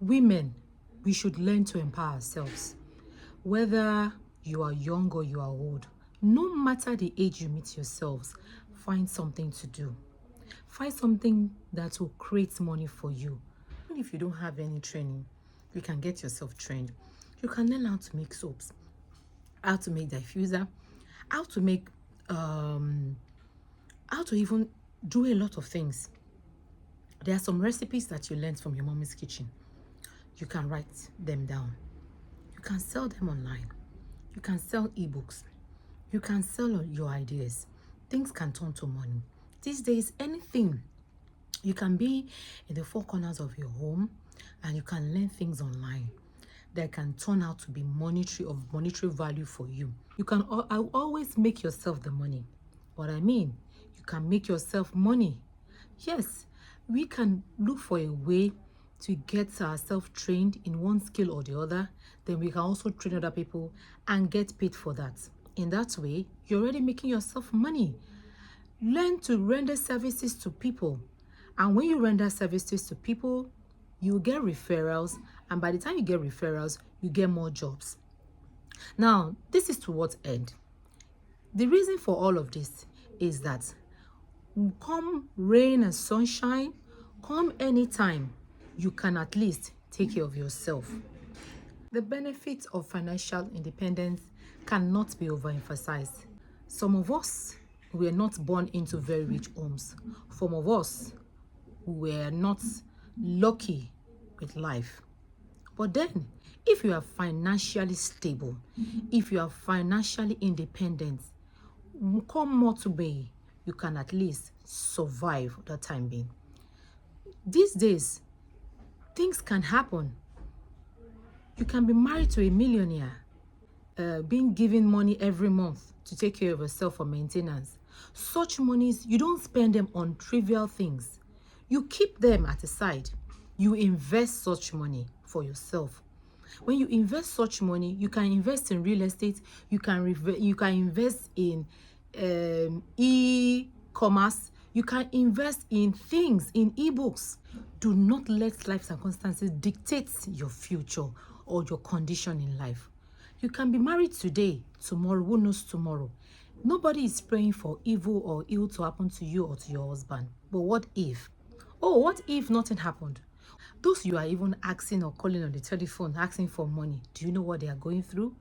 Women, we should learn to empower ourselves. Whether you are young or you are old, no matter the age you meet yourselves, find something to do. Find something that will create money for you. Even if you don't have any training, you can get yourself trained. You can learn how to make soaps, how to make diffuser, how to make how to even do a lot of things. There are some recipes that you learned from your mommy's kitchen. You can write them down. You can sell them online. You can sell ebooks. You can sell your ideas. Things can turn to money. These days, anything. You can be in the four corners of your home and you can learn things online that can turn out to be monetary value for you. You can always make yourself the money. What I mean, you can make yourself money. Yes, we can look for a way to get ourselves trained in one skill or the other. Then we can also train other people and get paid for that. In that way, you're already making yourself money. Learn to render services to people. And when you render services to people, you get referrals. And by the time you get referrals, you get more jobs. Now, this is to what end? The reason for all of this is that come rain and sunshine, come anytime, you can at least take care of yourself. The benefits of financial independence cannot be overemphasized. Some of us were not born into very rich homes. Some of us were not lucky with life. But then, if you are financially stable, if you are financially independent, come more to be, you can at least survive the time being. These days, things can happen. You can be married to a millionaire, being given money every month to take care of yourself for maintenance. Such monies, you don't spend them on trivial things. You keep them at the side. You invest such money for yourself. When you invest such money, you can invest in real estate. You can invest in e-commerce. You can invest in things, in ebooks. Do not let life circumstances dictate your future or your condition in life. You can be married today, tomorrow, who knows tomorrow? Nobody is praying for evil or ill to happen to you or to your husband. But what if? Oh, what if nothing happened? Those you are even asking or calling on the telephone, asking for money, do you know what they are going through?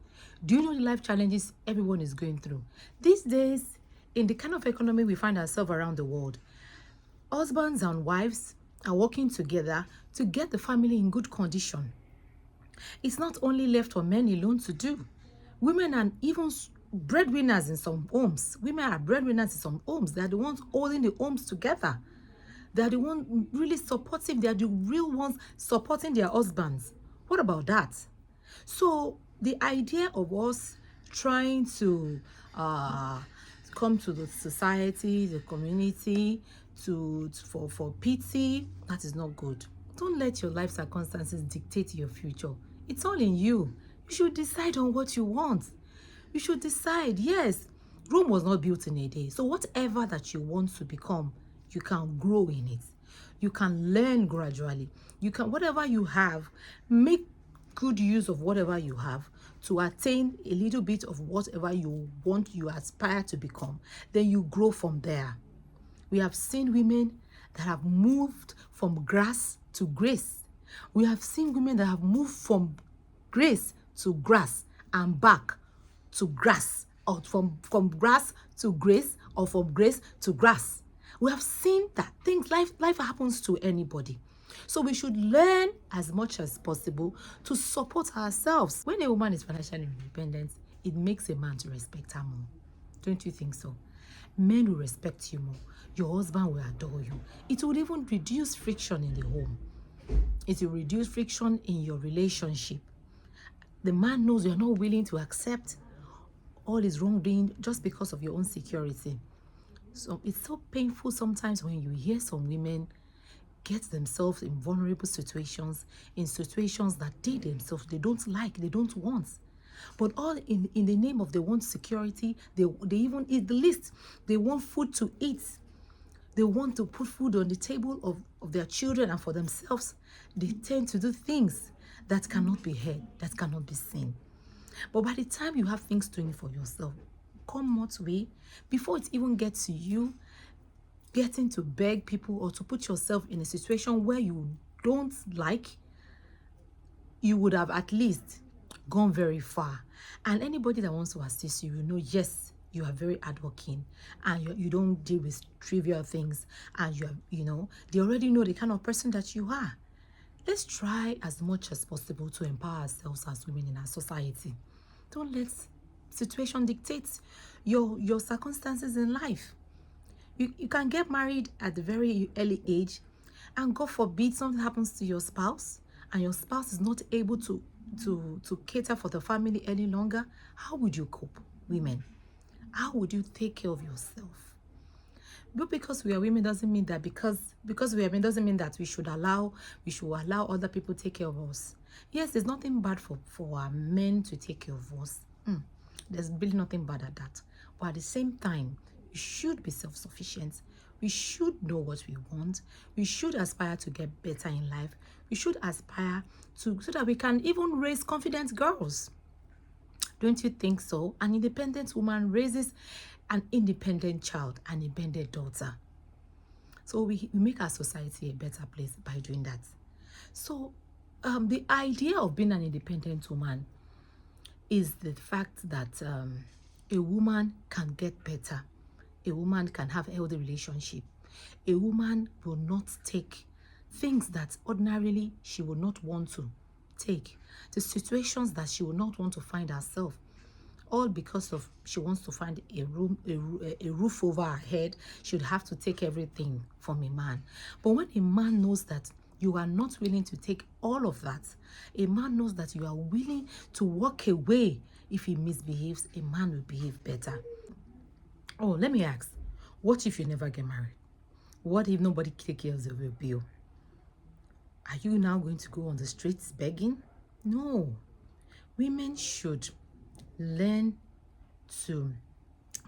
Do you know the life challenges everyone is going through? These days, in the kind of economy we find ourselves around the world, husbands and wives are working together to get the family in good condition. It's not only left for men alone to do. Women are even breadwinners in some homes. Women are breadwinners in some homes. They are the ones holding the homes together. They are the ones really supportive. They are the real ones supporting their husbands. What about that? So the idea of us trying to come to the society, the community, for pity, that is not good. Don't let your life circumstances dictate your future. It's all in you. You should decide on what you want. You should decide. Yes, Rome was not built in a day. So whatever that you want to become, you can grow in it. You can learn gradually. You can, whatever you have, make good use of whatever you have to attain a little bit of whatever you want, you aspire to become. Then you grow from there. We have seen women that have moved from grass to grace. We have seen women that have moved from grace to grass and back to grass, or from grass to grace, or from grace to grass. We have seen that things, life happens to anybody. So we should learn as much as possible to support ourselves. When a woman is financially independent, it makes a man to respect her more. Don't you think so? Men will respect you more. Your husband will adore you. It will even reduce friction in the home. It will reduce friction in your relationship. The man knows you're not willing to accept all his wrongdoing just because of your own security. So it's so painful sometimes when you hear some women get themselves in vulnerable situations, in situations that they themselves, they don't like, they don't want. But all in the name of they want security, they even eat the least. They want food to eat. they want to put food on the table of their children and for themselves, they tend to do things that cannot be heard, that cannot be seen. But by the time you have things doing for yourself, come what way, before it even gets to you, getting to beg people or to put yourself in a situation where you don't like, you would have at least gone very far. And anybody that wants to assist you, you know, yes, you are very hardworking and you don't deal with trivial things, and you know, they already know the kind of person that you are. Let's try as much as possible to empower ourselves as women in our society. Don't let situation dictate your circumstances in life. You can get married at a very early age, and God forbid something happens to your spouse and your spouse is not able to cater for the family any longer. How would you cope, women? How would you take care of yourself? But because we are women doesn't mean that because we are women doesn't mean that we should allow other people to take care of us. Yes, there's nothing bad for our men to take care of us. There's really nothing bad at that. But at the same time, we should be self-sufficient. We should know what we want. We should aspire to get better in life. We should aspire to so that we can even raise confident girls. Don't you think so? An independent woman raises an independent child, an independent daughter. So we make our society a better place by doing that. So the idea of being an independent woman is the fact that a woman can get better. A woman can have a healthy relationship. A woman will not take things that ordinarily she would not want to take, the situations that she would not want to find herself, all because of she wants to find a roof over her head. She would have to take everything from a man. But when a man knows that you are not willing to take all of that, a man knows that you are willing to walk away if he misbehaves, a man will behave better. Oh, let me ask, what if you never get married? What if nobody takes care of your bill? Are you now going to go on the streets begging? No. Women should learn to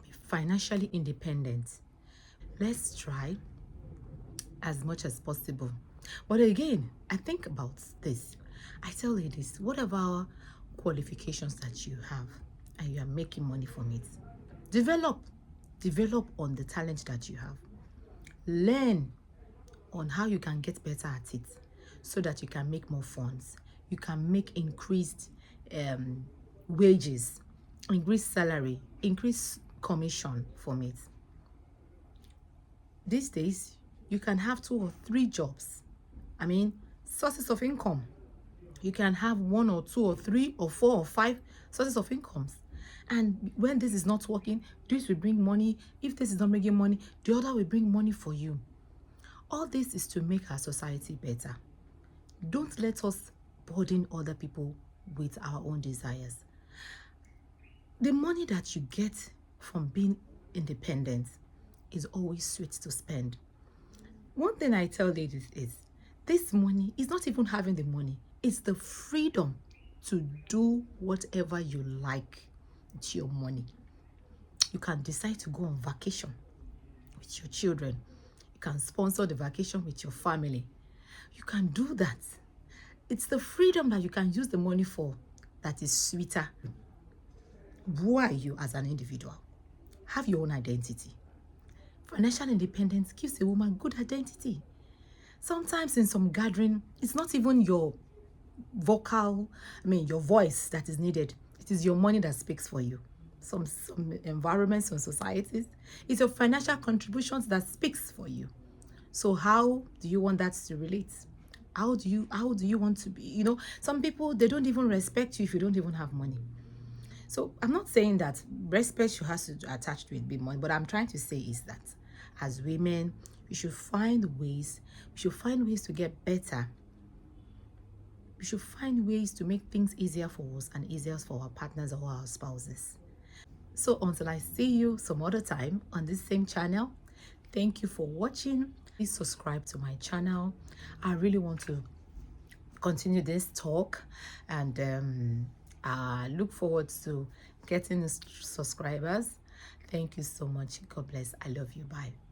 be financially independent. Let's try as much as possible. But again, I think about this. I tell ladies, whatever qualifications that you have and you are making money from it, develop on the talent that you have. Learn on how you can get better at it so that you can make more funds. You can make increased wages, increased salary, increased commission from it. These days, you can have 2 or 3 jobs. I mean, sources of income. You can have 1 or 2 or 3 or 4 or 5 sources of incomes. And when this is not working, this will bring money. If this is not bringing money, the other will bring money for you. All this is to make our society better. Don't let us burden other people with our own desires. The money that you get from being independent is always sweet to spend. One thing I tell ladies is, this money is not even having the money. It's the freedom to do whatever you like with your money. You can decide to go on vacation with your children. You can sponsor the vacation with your family. You can do that. It's the freedom that you can use the money for that is sweeter. Who are you as an individual? Have your own identity. Financial independence gives a woman good identity. Sometimes in some gathering, it's not even your your voice that is needed. It is your money that speaks for you. Some environments, some societies, it's your financial contributions that speaks for you. So how do you want that to relate? How do you want to be? You know, some people, they don't even respect you if you don't even have money. So I'm not saying that respect should have to attach to it be money, but I'm trying to say is that as women, we should find ways to get better. We should find ways to make things easier for us and easier for our partners or our spouses. So until I see you some other time on this same channel, thank you for watching. Please subscribe to my channel. I really want to continue this talk, and I look forward to getting subscribers. Thank you so much. God bless. I love you. Bye.